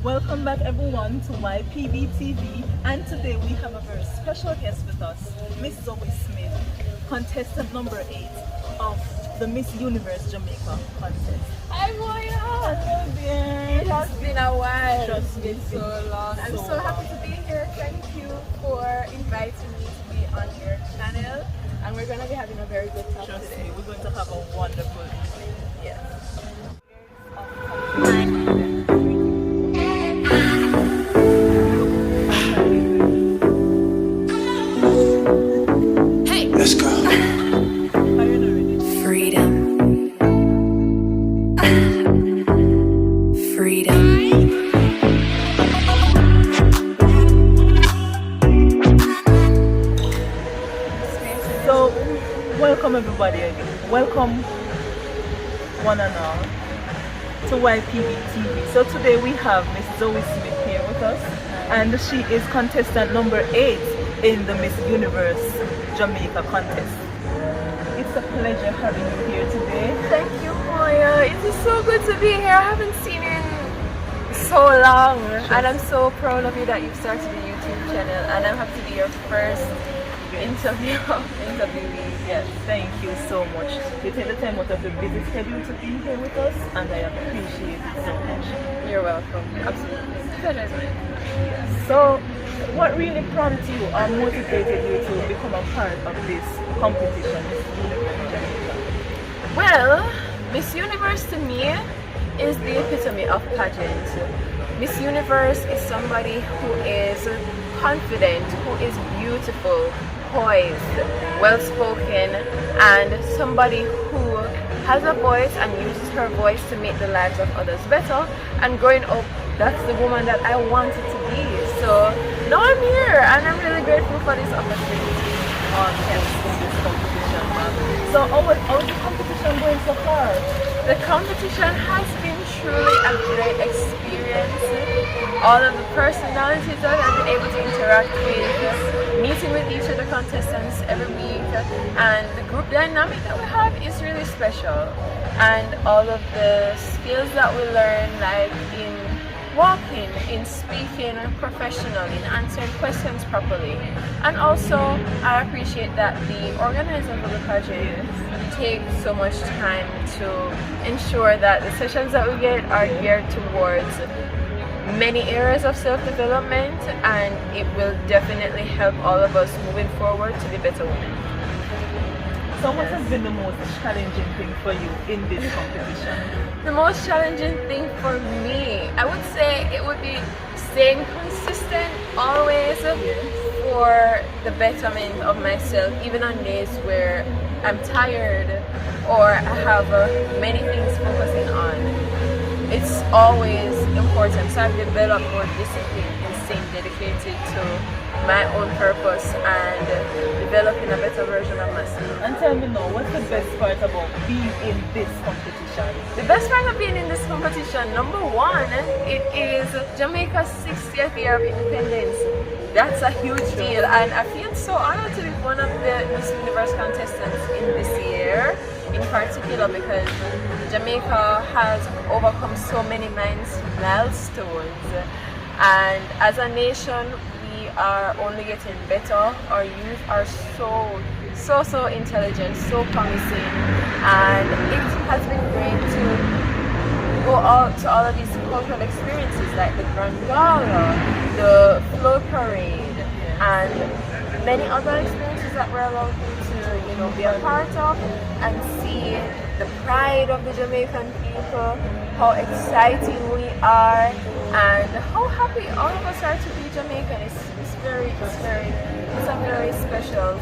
Welcome back everyone to YPB TV, and today we have a very special guest with us, Miss Zoe Smith, contestant number 8 of the Miss Universe Jamaica contest. Hi Moya! Hello dear! It has been a while. Trust me, It's been so long. I'm so happy to be here. Thank you for inviting me to be on your channel. And we're going to be having a very good time Trust today. me, we're going to have a wonderful evening. Yes. Let's go. Are you ready? Freedom. Freedom. So, welcome everybody again. Welcome one and all to YPB TV. So today we have Miss Zoe Smith here with us, and she is contestant number 8 in the Miss Universe Jamaica contest. It's a pleasure having you here today. Thank you, Moya. It is so good to be here. I haven't seen you in so long. And I'm so proud of you that you've started a YouTube channel. And I'm happy to be your first interviewee. Yes, thank you so much. You take the time out of your busy schedule to be here with us, and I appreciate it so much. You're welcome. Absolutely. Pleasure is mine. So, what really prompted you or motivated you to become a part of this competition, Miss Universe Jamaica? Well, Miss Universe to me is the epitome of pageant. Miss Universe is somebody who is confident, who is beautiful, poised, well-spoken, and somebody who has a voice and uses her voice to make the lives of others better. And growing up, that's the woman that I wanted to be. So now I'm here, and I'm really grateful for this opportunity. In this competition, ma'am. So, how is the competition going so far? The competition has been truly a great experience. All of the personalities that I've been able to interact with, meeting with each of the contestants every week, and the group dynamic that we have is really special. And all of the skills that we learn, like in walking, in speaking professionally, in answering questions properly. And also, I appreciate that the organizers of the pageant take so much time to ensure that the sessions that we get are geared towards many areas of self-development, and it will definitely help all of us moving forward to be better women. So, what has been the most challenging thing for you in this competition? The most challenging thing for me, I would say it would be staying consistent always for the betterment of myself, even on days where I'm tired or I have many things focusing on. It's always important. So I've developed more discipline and staying dedicated to my own purpose and developing a better version of myself. And tell me now, what's the best part about being in this competition? The best part of being in this competition, number one, it is Jamaica's 60th year of independence. That's a huge deal, and I feel so honored to be one of the Miss Universe contestants in this year in particular, because Jamaica has overcome so many milestones, and as a nation we are only getting better. Our youth are so intelligent, so promising, and it has been great to go out to all of these cultural experiences like the Grand Gala, the Float Parade, and many other experiences that we're allowed to be a part of and see the pride of the Jamaican people, how exciting we are, and how happy all of us are to be Jamaican. It's a very special.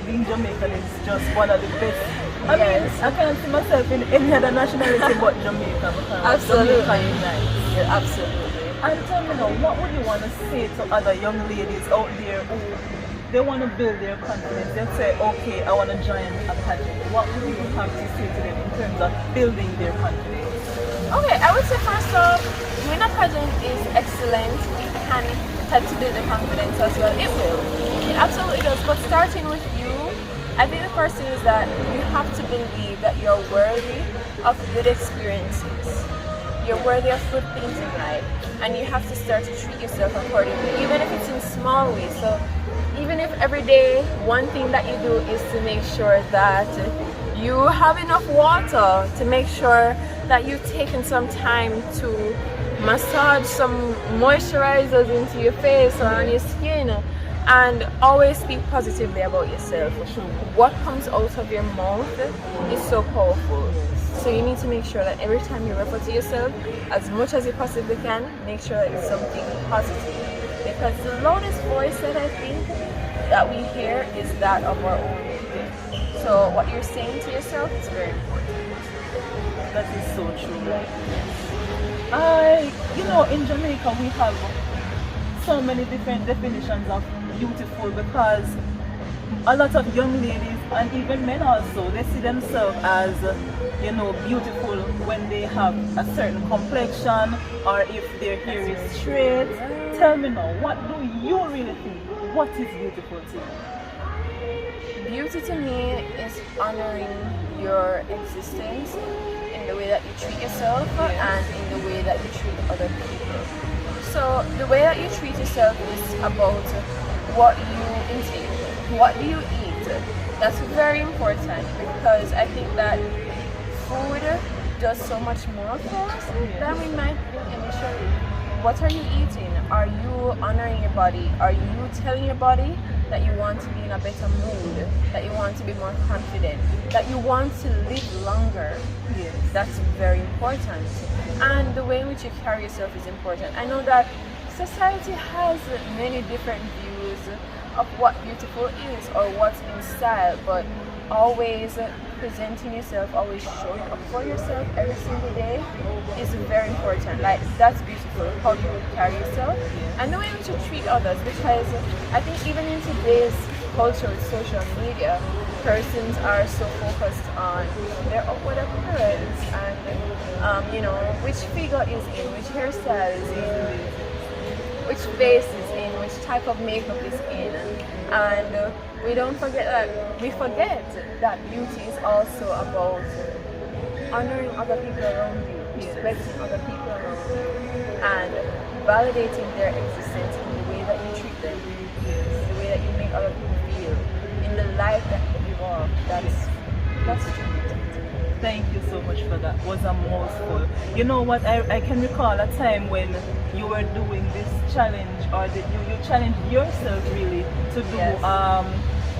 Being Jamaican is just one of the best. I Yes. mean, I can't see myself in any other nationality but Jamaica, because Absolutely. Jamaica unites. Yeah, absolutely. And tell me now, what would you want to say to other young ladies out there who they want to build their confidence? They say, okay, I want to join a pageant. What would you have to say to them in terms of building their confidence? Okay, I would say first off, doing a pageant is excellent. It can help to build the confidence as well. It will. It absolutely does. But starting with you, I think the first thing is that you have to believe that you're worthy of good experiences. You're worthy of good things in life, and you have to start to treat yourself accordingly, even if it's in small ways. So even if every day one thing that you do is to make sure that you have enough water, to make sure that you've taken some time to massage some moisturizers into your face or on your skin, and always speak positively about yourself. What comes out of your mouth is so powerful. So you need to make sure that every time you refer to yourself, as much as you possibly can, make sure that it's something positive. Because the loudest voice that I think that we hear is that of our own ego. So what you're saying to yourself is very important. That is so true. In Jamaica we have so many different definitions of beautiful, because a lot of young ladies and even men also, they see themselves as beautiful when they have a certain complexion or if their hair is straight. Tell me now, what do you really think? What is beautiful to you? Beauty to me is honoring your existence in the way that you treat yourself and in the way that you treat other people. So the way that you treat yourself is about what you intake. What do you eat? That's very important, because I think that food does so much more for us than we might think initially. What are you eating? Are you honoring your body? Are you telling your body that you want to be in a better mood, that you want to be more confident, that you want to live longer? Yes. That's very important. And the way in which you carry yourself is important. I know that society has many different views of what beautiful is or what's in style, but always presenting yourself, always showing up for yourself every single day is very important. Like, that's beautiful, how you carry yourself and the way in which you treat others, because I think even in today's culture with social media, persons are so focused on their outward appearance and which figure is in, which hairstyle is in, which face is in, which type of makeup is in, and we forget that beauty is also about honoring other people around you, respecting other people around you, and validating their existence in the way that you treat them, in the way that you make other people feel, in the life that you live. That's true. Thank you so much for that. It was a mouthful. You know what? I can recall a time when you were doing this challenge, or you challenged yourself really to do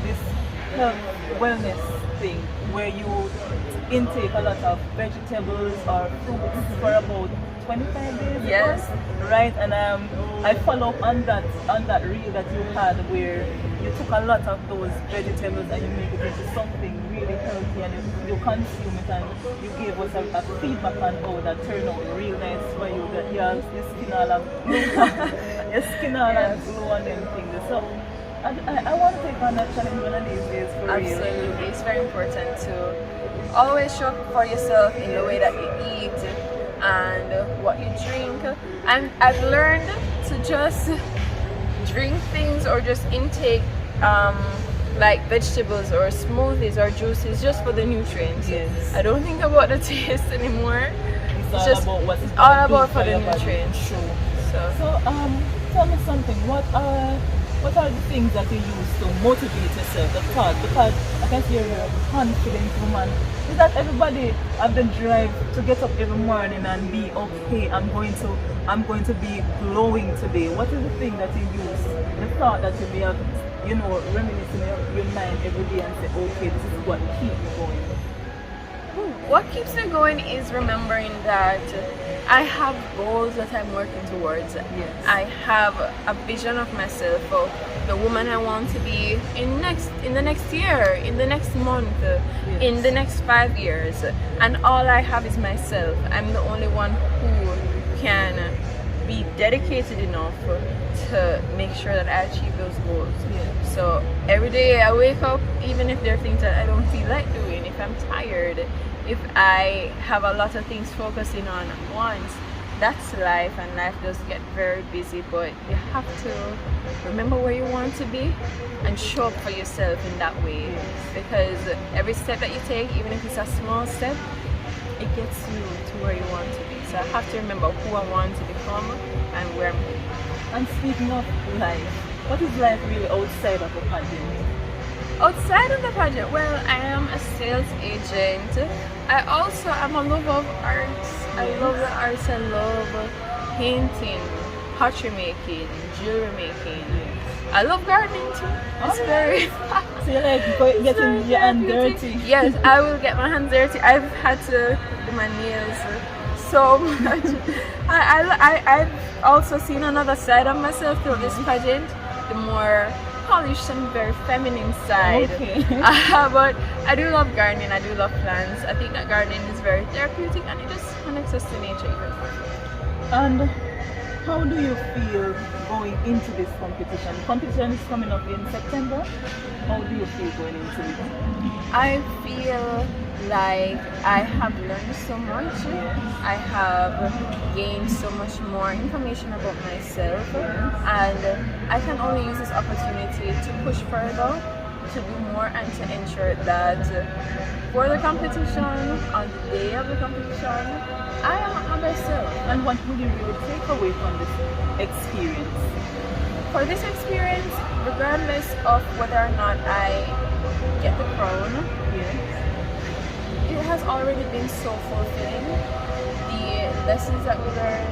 this health wellness thing, where you intake a lot of vegetables or fruits for about 25 days. Yes. Right, and I follow up on that reel that you had, where you took a lot of those vegetables and you make it into something really healthy, and you consume it, and you gave us a feedback on how that turned out real nice for you, that your skin all and glow and everything. So I want to take on that challenge one of these days for real. Absolutely, it's very important to always show up for yourself in the way that you eat and what you drink. And I've learned to just drink things or just intake like vegetables or smoothies or juices just for the nutrients. Yes. I don't think about the taste anymore. It's just about what it's all about for the your nutrients. Body. So Tell me something. What are the things that you use to motivate yourself, the thought? Because I can see you're a confident woman. Is that everybody have the drive to get up every morning and be okay? I'm going to be glowing today. What is the thing that you use? The thought that you may have, reminiscing in your mind every day and say, okay, this is what keeps me going. What keeps me going is remembering that I have goals that I'm working towards. Yes. I have a vision of myself, of the woman I want to be in the next year, in the next month, in the next 5 years. And all I have is myself. I'm the only one who can be dedicated enough to make sure that I achieve those goals. Yes. So every day I wake up, even if there are things that I don't feel like doing, if I'm tired, if I have a lot of things focusing on at once, that's life, and life does get very busy, but you have to remember where you want to be and show up for yourself in that way. Because every step that you take, even if it's a small step, it gets you to where you want to be. So I have to remember who I want to become and where I'm heading. And speaking of life, what is life really outside of a pageant? Outside of the pageant, well, I am a sales agent. I also am a lover of arts. I love the arts. I love painting, pottery making, jewelry making. I love gardening too. It's very So you like getting your hands dirty? Yes, I will get my hands dirty. I've had to do my nails so much. I've also seen another side of myself through this pageant, the more polished and very feminine side. Okay. But I do love gardening. I do love plants. I think that gardening is very therapeutic and it just connects us to nature even more. And how do you feel going into this competition? The competition is coming up in September. How do you feel going into it? I feel like I have learned so much. I have gained so much more information about myself, and I can only use this opportunity to push further, to do more, and to ensure that for the competition, on the day of the competition, I am my best self. And what would you really take away from this experience? For this experience, regardless of whether or not I get the crown, it has already been so fulfilling. The lessons that we learn,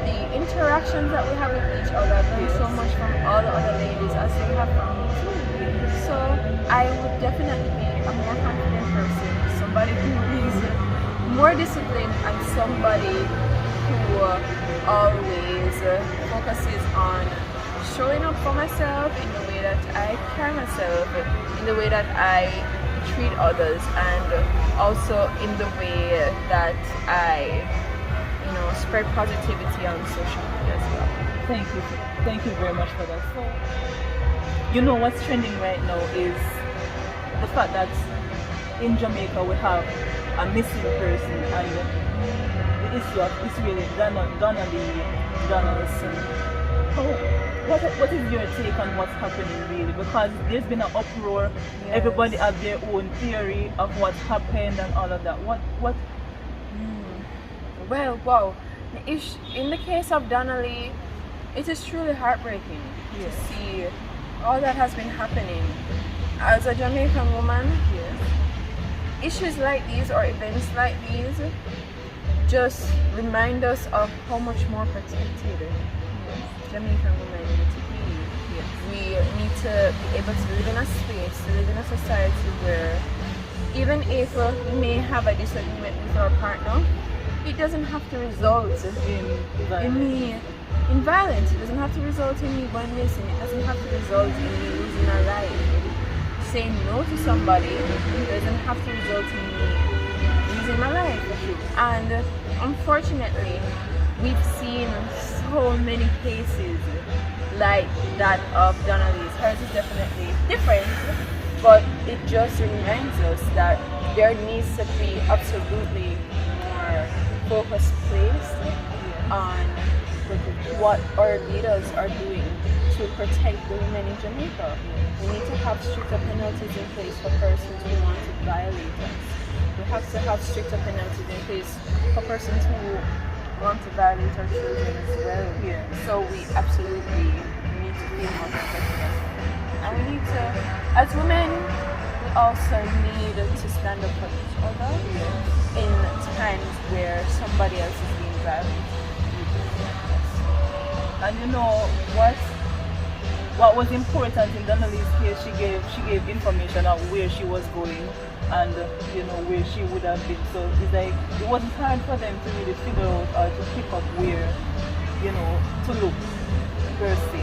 the interactions that we have with each other, I've learned so much from all the other ladies as they have from me too. So I would definitely be a more confident person, somebody who is more disciplined, and somebody who always focuses on showing up for myself in the way that I carry myself, in the way that I treat others, and also in the way that I, spread positivity on social media as well. Thank you very much for that. So, what's trending right now is the fact that in Jamaica we have a missing person, and the issue of this really Donnelly. What is your take on what's happening really? Because there's been an uproar. Yes. Everybody has their own theory of what happened and all of that. What? Well, wow. In the case of Donnelly, it is truly heartbreaking to see all that has been happening. As a Jamaican woman, issues like these or events like these just remind us of how much more protected Jamaican women need to be. We need to be able to live in a space, to live in a society where even if we may have a disagreement with our partner, it doesn't have to result in violence. It doesn't have to result in me going missing. It doesn't have to result in me losing my life. Saying no to somebody doesn't have to result in me losing my life. And unfortunately, we've seen so many cases like that of Donnelly's. Hers is definitely different, but it just reminds us that there needs to be absolutely more focus placed on what our leaders are doing to protect the women in Jamaica. We need to have stricter penalties in place for persons who want to violate us. We have to have stricter penalties in place for persons who want to violate our children as well. So we absolutely need to feel more protected. And we need to, as women, we also need to stand up for each other in times where somebody else is being violated. And what was important in Donnelly's case, she gave information on where she was going and where she would have been. So it's like it wasn't hard for them to really figure out or to pick up where to look per se.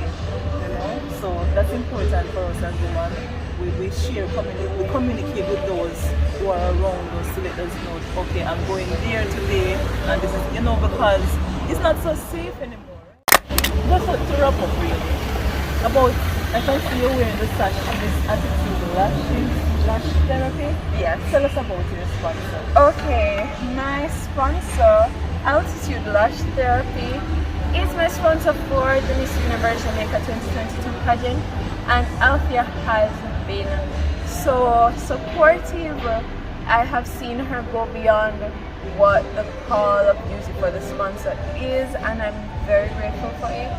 So that's important for us as women. We share, we communicate with those who are around us to let us know, okay, I'm going there today, and this is because it's not so safe anymore. Just to wrap up really, I can see you wearing the sash and this attitude lash therapy. Yes. Tell us about your sponsor. Okay, my sponsor, Altitude Lash Therapy, is my sponsor for the Miss Universe Jamaica 2022 pageant, and Althea has been so supportive. I have seen her go beyond what the call of duty for the sponsor is, and I'm very grateful for it.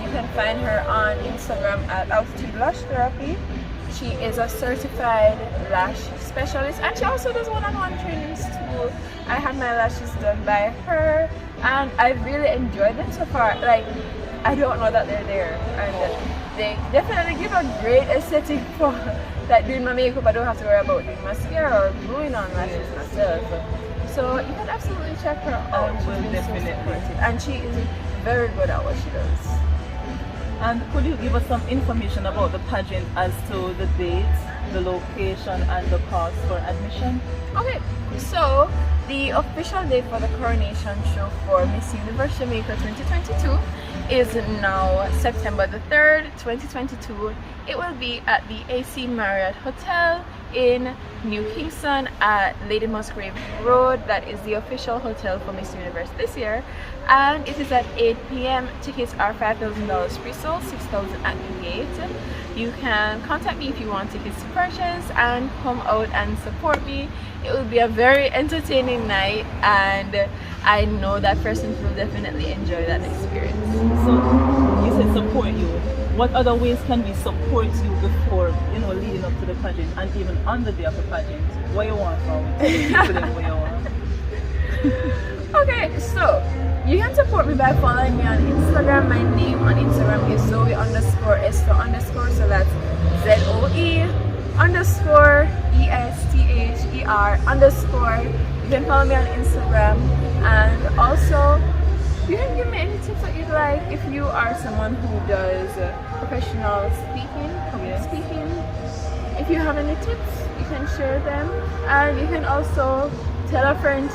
You can find her on Instagram at Altitude Lash Therapy. She is a certified lash specialist, and she also does one-on-one trainings too. I had my lashes done by her, and I've really enjoyed them so far. Like, I don't know that they're there, and they definitely give a great aesthetic for like doing my makeup. I don't have to worry about doing mascara or gluing on lashes myself. So you can absolutely check her out. She's been so supportive, and she is very good at what she does. And could you give us some information about the pageant as to the date, the location, and the cost for admission? Okay, so the official date for the coronation show for Miss Universe Jamaica 2022 is now September the 3rd, 2022. It will be at the AC Marriott Hotel in New Kingston at Lady Musgrave Road. That is the official hotel for Miss Universe this year, and it is at 8 p.m. Tickets are $5,000 pre-sold, $6,000 at the gate. You can contact me if you want tickets to purchase and come out and support me. It will be a very entertaining night, and I know that persons will definitely enjoy that experience. So you said support you. What other ways can we support you before, leading up to the pageant and even on the day of the pageant? What you want from what you want? Okay, so you can support me by following me on Instagram. My name on Instagram is Zoe_Esther_, so that's ZOE_ESTHER_. You can follow me on Instagram, and also you can give me any tips that you'd like. If you are someone who does professional speaking, public speaking, if you have any tips, you can share them, and you can also tell a friend,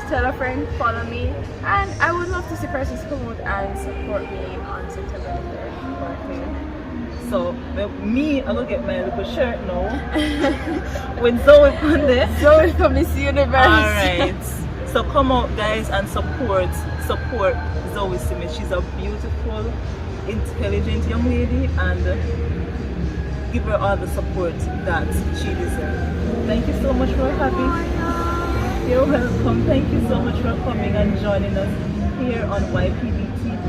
follow me, and I would love to see persons come out and support me on September the 3rd. Okay. So me, I'm gonna get my little shirt now with Zoe on this. Zoe from Miss Universe. Alright. So come out, guys, and support Zoe Smith. She's a beautiful, intelligent young lady, and give her all the support that she deserves. Thank you so much for having. You're welcome. Thank you so much for coming and joining us here on YPB TV.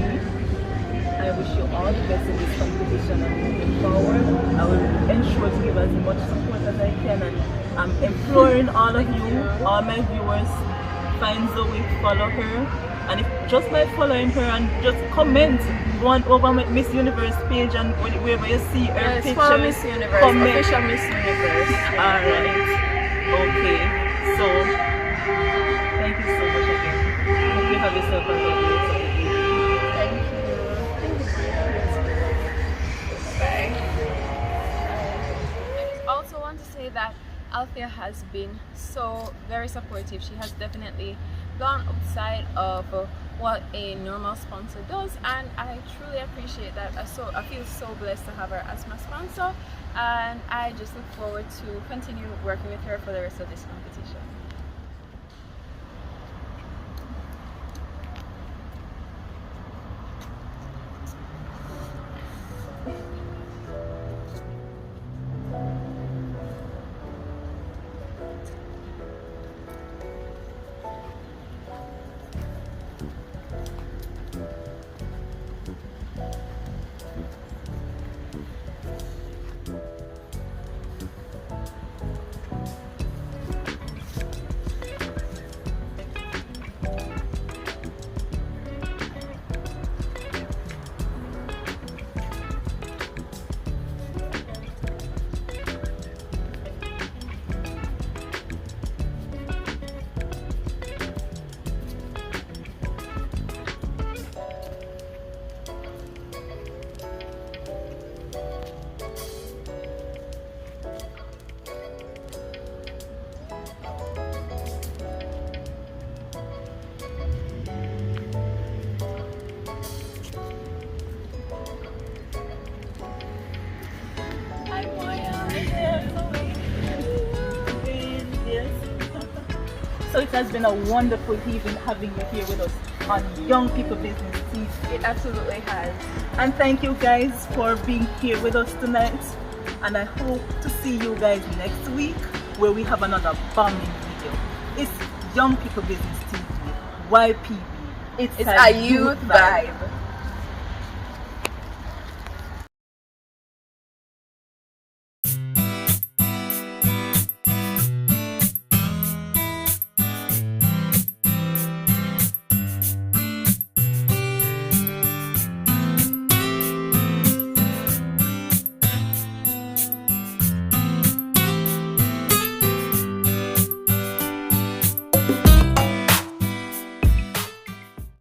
I wish you all the best in this competition and moving forward. I will ensure to give as much support as I can, and I'm imploring all of you, all my viewers, find Zoe, follow her, and if just by following her and just comment, go on over my Miss Universe page, and wherever you see her picture, follow Miss Universe, comment. official Miss Universe. Alright, okay, so thank you so much again. Hope you have yourself a lovely day. Thank you. Bye. I also want to say that Althea has been so very supportive. She has definitely gone outside of what a normal sponsor does, and I truly appreciate that. I feel so blessed to have her as my sponsor, and I just look forward to continue working with her for the rest of this competition. So it has been a wonderful evening having you here with us on Young People Business TV. It absolutely has. And thank you guys for being here with us tonight. And I hope to see you guys next week where we have another bombing video. It's Young People Business TV. YPB. It's a youth vibe.